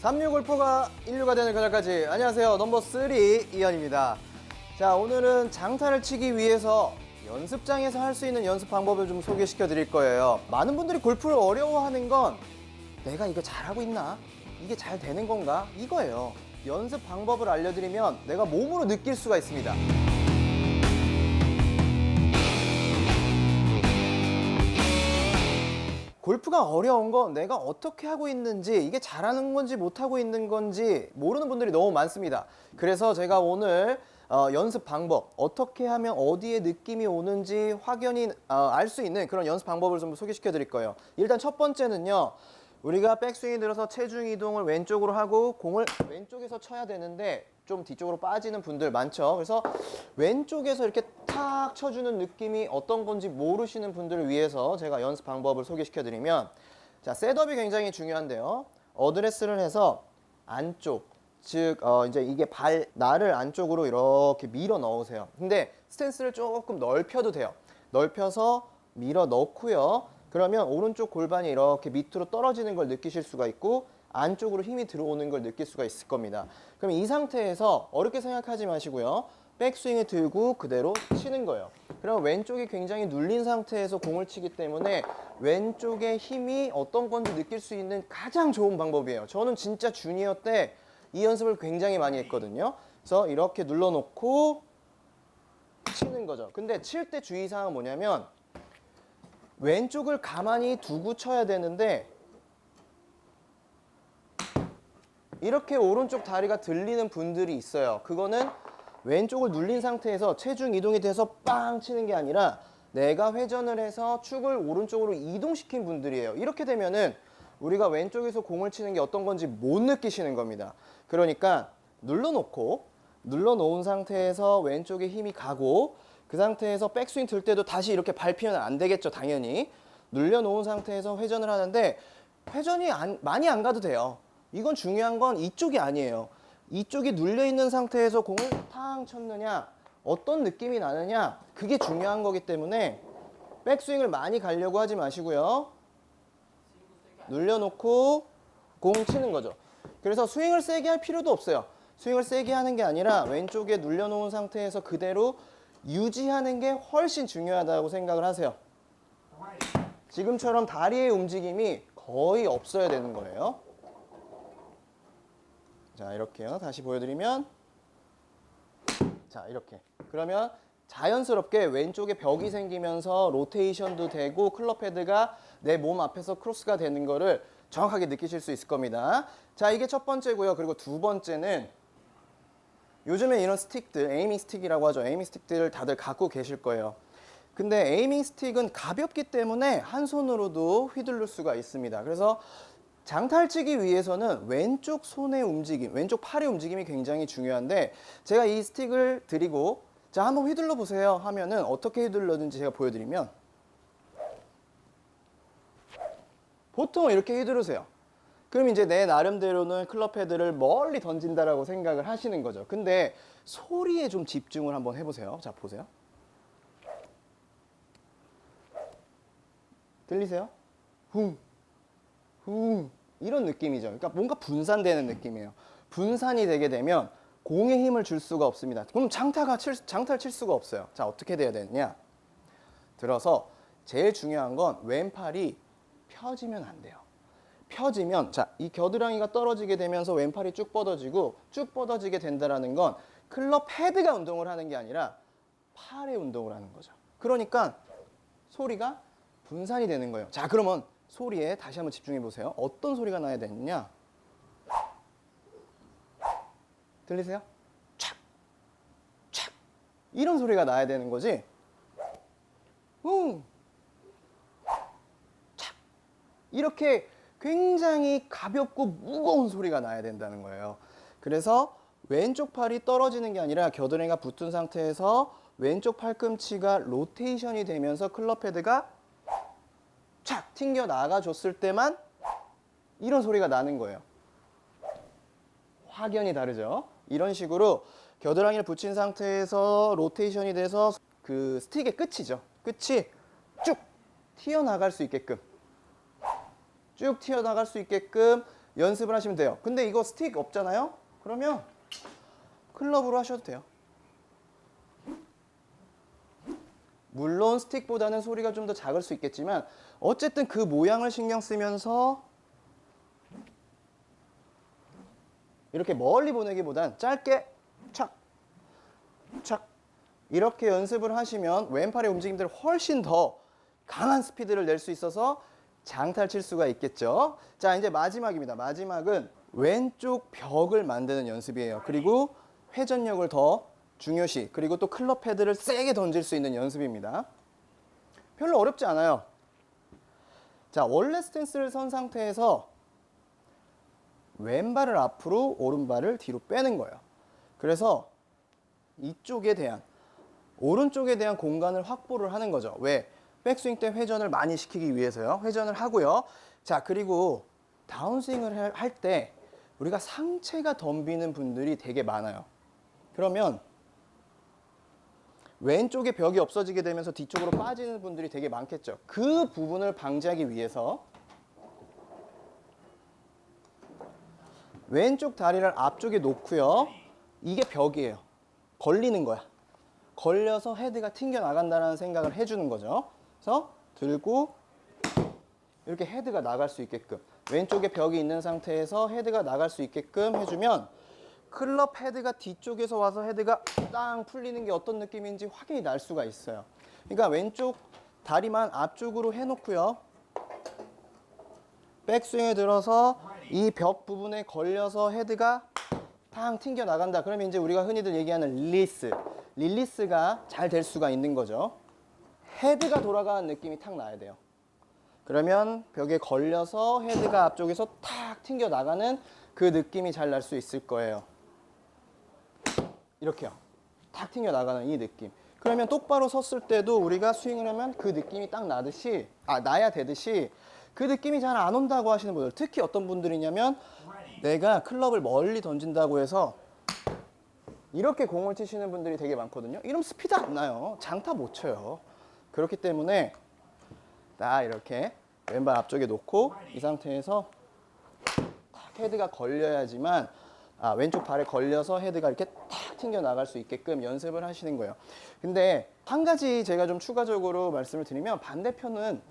3류 골퍼가 인류가 되는 그날까지. 안녕하세요. 넘버 3 이현입니다. 자, 오늘은 장타를 치기 위해서 연습장에서 할 수 있는 연습 방법을 좀 소개시켜 드릴 거예요. 많은 분들이 골프를 어려워하는 건 내가 이거 잘하고 있나? 이게 잘 되는 건가? 이거예요. 연습 방법을 알려드리면 내가 몸으로 느낄 수가 있습니다. 골프가 어려운 건 내가 어떻게 하고 있는지, 이게 잘하는 건지 못하고 있는 건지 모르는 분들이 너무 많습니다. 그래서 제가 오늘 연습 방법, 어떻게 하면 어디에 느낌이 오는지 확연히 알 수 있는 그런 연습 방법을 좀 소개시켜 드릴 거예요. 일단 첫 번째는요, 우리가 백스윙이 들어서 체중 이동을 왼쪽으로 하고 공을 왼쪽에서 쳐야 되는데 좀 뒤쪽으로 빠지는 분들 많죠. 그래서 왼쪽에서 이렇게 탁 쳐주는 느낌이 어떤 건지 모르시는 분들을 위해서 제가 연습 방법을 소개시켜 드리면, 자, 셋업이 굉장히 중요한데요. 어드레스를 해서 안쪽, 즉 이제 이게 날을 안쪽으로 이렇게 밀어 넣으세요. 근데 스탠스를 조금 넓혀도 돼요. 넓혀서 밀어 넣고요. 그러면 오른쪽 골반이 이렇게 밑으로 떨어지는 걸 느끼실 수가 있고 안쪽으로 힘이 들어오는 걸 느낄 수가 있을 겁니다. 그럼 이 상태에서 어렵게 생각하지 마시고요. 백스윙을 들고 그대로 치는 거예요. 그럼 왼쪽이 굉장히 눌린 상태에서 공을 치기 때문에 왼쪽의 힘이 어떤 건지 느낄 수 있는 가장 좋은 방법이에요. 저는 진짜 주니어 때 이 연습을 굉장히 많이 했거든요. 그래서 이렇게 눌러놓고 치는 거죠. 근데 칠 때 주의사항은 뭐냐면 왼쪽을 가만히 두고 쳐야 되는데 이렇게 오른쪽 다리가 들리는 분들이 있어요. 그거는 왼쪽을 눌린 상태에서 체중 이동이 돼서 빵 치는 게 아니라 내가 회전을 해서 축을 오른쪽으로 이동시킨 분들이에요. 이렇게 되면은 우리가 왼쪽에서 공을 치는 게 어떤 건지 못 느끼시는 겁니다. 그러니까 눌러놓은 상태에서 왼쪽에 힘이 가고, 그 상태에서 백스윙 들 때도 다시 이렇게 밟히면 안 되겠죠, 당연히. 눌려놓은 상태에서 회전을 하는데 회전이 많이 안 가도 돼요. 이건 중요한 건 이쪽이 아니에요. 이쪽이 눌려있는 상태에서 공을 탕 쳤느냐, 어떤 느낌이 나느냐, 그게 중요한 거기 때문에 백스윙을 많이 가려고 하지 마시고요. 눌려놓고 공 치는 거죠. 그래서 스윙을 세게 할 필요도 없어요. 스윙을 세게 하는 게 아니라 왼쪽에 눌려놓은 상태에서 그대로 유지하는 게 훨씬 중요하다고 생각을 하세요. 지금처럼 다리의 움직임이 거의 없어야 되는 거예요. 자, 이렇게요. 다시 보여드리면, 자, 이렇게. 그러면 자연스럽게 왼쪽에 벽이 생기면서 로테이션도 되고 클럽 헤드가 내 몸 앞에서 크로스가 되는 거를 정확하게 느끼실 수 있을 겁니다. 자, 이게 첫 번째고요. 그리고 두 번째는 요즘에 이런 스틱들, 에이밍 스틱이라고 하죠. 에이밍 스틱들을 다들 갖고 계실 거예요. 근데 에이밍 스틱은 가볍기 때문에 한 손으로도 휘두를 수가 있습니다. 그래서 장타를 치기 위해서는 왼쪽 손의 움직임, 왼쪽 팔의 움직임이 굉장히 중요한데, 제가 이 스틱을 드리고 자, 한번 휘둘러 보세요 하면은 어떻게 휘둘러는지 제가 보여드리면, 보통 이렇게 휘두르세요. 그럼 이제 내 나름대로는 클럽 헤드를 멀리 던진다라고 생각을 하시는 거죠. 근데 소리에 좀 집중을 한번 해보세요. 자, 보세요. 들리세요? 쿵, 쿵, 이런 느낌이죠. 그러니까 뭔가 분산되는 느낌이에요. 분산이 되게 되면 공에 힘을 줄 수가 없습니다. 그럼 장타를 칠 수가 없어요. 자, 어떻게 돼야 되느냐? 들어서 제일 중요한 건 왼팔이 펴지면 안 돼요. 펴지면, 자, 이 겨드랑이가 떨어지게 되면서 왼팔이 쭉 뻗어지고, 쭉 뻗어지게 된다는 건 클럽 헤드가 운동을 하는 게 아니라 팔의 운동을 하는 거죠. 그러니까 소리가 분산이 되는 거예요. 자, 그러면 소리에 다시 한번 집중해 보세요. 어떤 소리가 나야 되느냐? 들리세요? 촥, 촥, 이런 소리가 나야 되는 거지. 흥, 촥, 이렇게 굉장히 가볍고 무거운 소리가 나야 된다는 거예요. 그래서 왼쪽 팔이 떨어지는 게 아니라 겨드랑이가 붙은 상태에서 왼쪽 팔꿈치가 로테이션이 되면서 클럽 헤드가 착 튕겨 나가줬을 때만 이런 소리가 나는 거예요. 확연히 다르죠? 이런 식으로 겨드랑이를 붙인 상태에서 로테이션이 돼서 그 스틱의 끝이죠. 끝이 쭉 튀어나갈 수 있게끔, 쭉 튀어나갈 수 있게끔 연습을 하시면 돼요. 근데 이거 스틱 없잖아요? 그러면 클럽으로 하셔도 돼요. 물론 스틱보다는 소리가 좀 더 작을 수 있겠지만 어쨌든 그 모양을 신경 쓰면서 이렇게 멀리 보내기보단 짧게 착, 착 이렇게 연습을 하시면 왼팔의 움직임들을 훨씬 더 강한 스피드를 낼 수 있어서 장타를 칠 수가 있겠죠. 자, 이제 마지막입니다. 마지막은 왼쪽 벽을 만드는 연습이에요. 그리고 회전력을 더 중요시, 그리고 또 클럽 헤드를 세게 던질 수 있는 연습입니다. 별로 어렵지 않아요. 자, 원래 스탠스를 선 상태에서 왼발을 앞으로 오른발을 뒤로 빼는 거예요. 그래서 이쪽에 대한 오른쪽에 대한 공간을 확보를 하는 거죠. 왜? 백스윙 때 회전을 많이 시키기 위해서요. 회전을 하고요. 자, 그리고 다운스윙을 할 때 우리가 상체가 덤비는 분들이 되게 많아요. 그러면 왼쪽에 벽이 없어지게 되면서 뒤쪽으로 빠지는 분들이 되게 많겠죠. 그 부분을 방지하기 위해서 왼쪽 다리를 앞쪽에 놓고요. 이게 벽이에요. 걸리는 거야. 걸려서 헤드가 튕겨 나간다는 생각을 해주는 거죠. 그래서 들고 이렇게 헤드가 나갈 수 있게끔, 왼쪽에 벽이 있는 상태에서 헤드가 나갈 수 있게끔 해주면 클럽 헤드가 뒤쪽에서 와서 헤드가 땅 풀리는 게 어떤 느낌인지 확인이 날 수가 있어요. 그러니까 왼쪽 다리만 앞쪽으로 해놓고요. 백스윙에 들어서 이 벽 부분에 걸려서 헤드가 탕 튕겨 나간다. 그러면 이제 우리가 흔히들 얘기하는 릴리스가 잘 될 수가 있는 거죠. 헤드가 돌아가는 느낌이 탁 나야 돼요. 그러면 벽에 걸려서 헤드가 앞쪽에서 탁 튕겨 나가는 그 느낌이 잘 날 수 있을 거예요. 이렇게요. 탁 튕겨 나가는 이 느낌. 그러면 똑바로 섰을 때도 우리가 스윙을 하면 그 느낌이 딱 나듯이, 나야 되듯이 그 느낌이 잘 안 온다고 하시는 분들, 특히 어떤 분들이냐면 내가 클럽을 멀리 던진다고 해서 이렇게 공을 치시는 분들이 되게 많거든요. 이러면 스피드 안 나요. 장타 못 쳐요. 그렇기 때문에 딱 이렇게 왼발 앞쪽에 놓고 이 상태에서 탁 헤드가 걸려야지만, 왼쪽 발에 걸려서 헤드가 이렇게 탁 튕겨 나갈 수 있게끔 연습을 하시는 거예요. 근데 한 가지 제가 좀 추가적으로 말씀을 드리면, 반대편은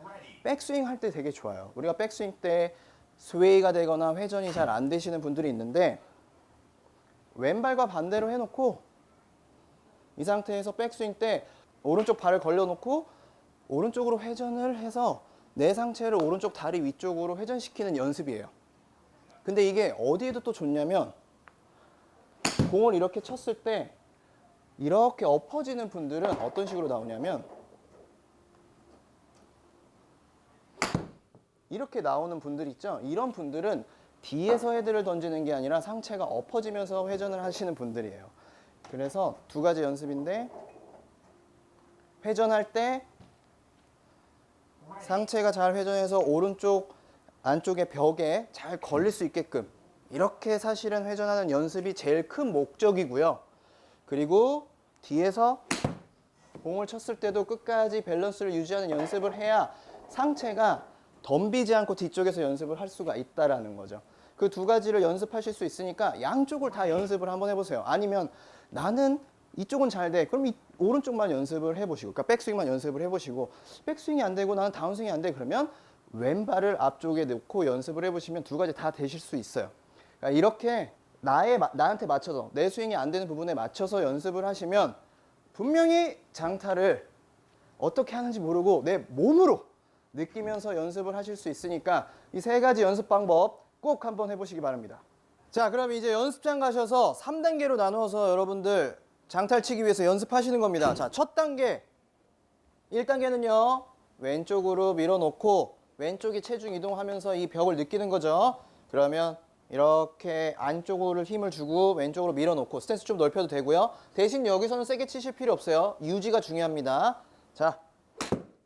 백스윙 할 때 되게 좋아요. 우리가 백스윙 때 스웨이가 되거나 회전이 잘 안 되시는 분들이 있는데, 왼발과 반대로 해놓고 이 상태에서 백스윙 때 오른쪽 발을 걸려놓고 오른쪽으로 회전을 해서 내 상체를 오른쪽 다리 위쪽으로 회전시키는 연습이에요. 근데 이게 어디에도 또 좋냐면, 공을 이렇게 쳤을 때 이렇게 엎어지는 분들은 어떤 식으로 나오냐면, 이렇게 나오는 분들 있죠? 이런 분들은 뒤에서 헤드를 던지는 게 아니라 상체가 엎어지면서 회전을 하시는 분들이에요. 그래서 두 가지 연습인데, 회전할 때 상체가 잘 회전해서 오른쪽 안쪽에 벽에 잘 걸릴 수 있게끔 이렇게 사실은 회전하는 연습이 제일 큰 목적이고요. 그리고 뒤에서 공을 쳤을 때도 끝까지 밸런스를 유지하는 연습을 해야 상체가 덤비지 않고 뒤쪽에서 연습을 할 수가 있다라는 거죠. 그 두 가지를 연습하실 수 있으니까 양쪽을 다 연습을 한번 해보세요. 아니면 나는 이쪽은 잘 돼. 그럼 오른쪽만 연습을 해보시고, 그러니까 백스윙만 연습을 해보시고, 백스윙이 안 되고 나는 다운스윙이 안 돼. 그러면 왼발을 앞쪽에 놓고 연습을 해보시면 두 가지 다 되실 수 있어요. 그러니까 이렇게 나한테 맞춰서, 내 스윙이 안 되는 부분에 맞춰서 연습을 하시면 분명히 장타를 어떻게 하는지 모르고 내 몸으로 느끼면서 연습을 하실 수 있으니까 이 세 가지 연습 방법 꼭 한번 해보시기 바랍니다. 자, 그럼 이제 연습장 가셔서 3단계로 나누어서 여러분들 장타를 치기 위해서 연습하시는 겁니다. 자, 첫 단계, 1단계는요 왼쪽으로 밀어놓고 왼쪽이 체중 이동하면서 이 벽을 느끼는 거죠. 그러면 이렇게 안쪽으로 힘을 주고 왼쪽으로 밀어놓고, 스탠스 좀 넓혀도 되고요. 대신 여기서는 세게 치실 필요 없어요. 유지가 중요합니다. 자,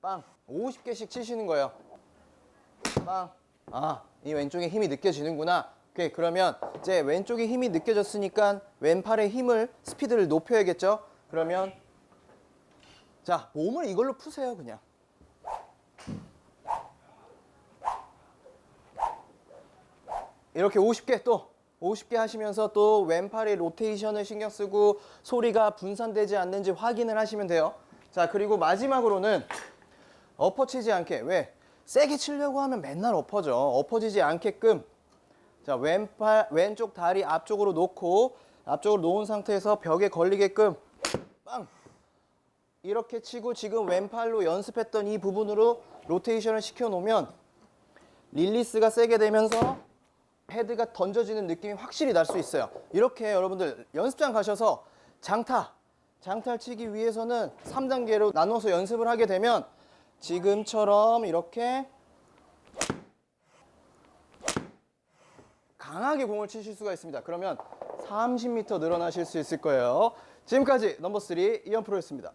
빵 50개씩 치시는 거예요. 빵. 이 왼쪽에 힘이 느껴지는구나. 오케이, 그러면 이제 왼쪽에 힘이 느껴졌으니까 왼팔의 힘을, 스피드를 높여야겠죠. 그러면 자, 몸을 이걸로 푸세요. 그냥 이렇게 50개 또 50개 하시면서 또 왼팔의 로테이션을 신경 쓰고 소리가 분산되지 않는지 확인을 하시면 돼요. 자, 그리고 마지막으로는 엎어치지 않게, 왜? 세게 치려고 하면 맨날 엎어져. 엎어지지 않게끔, 자, 왼쪽 다리 앞쪽으로 놓고, 앞쪽으로 놓은 상태에서 벽에 걸리게끔 빵! 이렇게 치고 지금 왼팔로 연습했던 이 부분으로 로테이션을 시켜 놓으면 릴리스가 세게 되면서 헤드가 던져지는 느낌이 확실히 날 수 있어요. 이렇게 여러분들 연습장 가셔서 장타를 치기 위해서는 3단계로 나눠서 연습을 하게 되면 지금처럼 이렇게 강하게 공을 치실 수가 있습니다. 그러면 30m 늘어나실 수 있을 거예요. 지금까지 넘버 3 이현프로였습니다.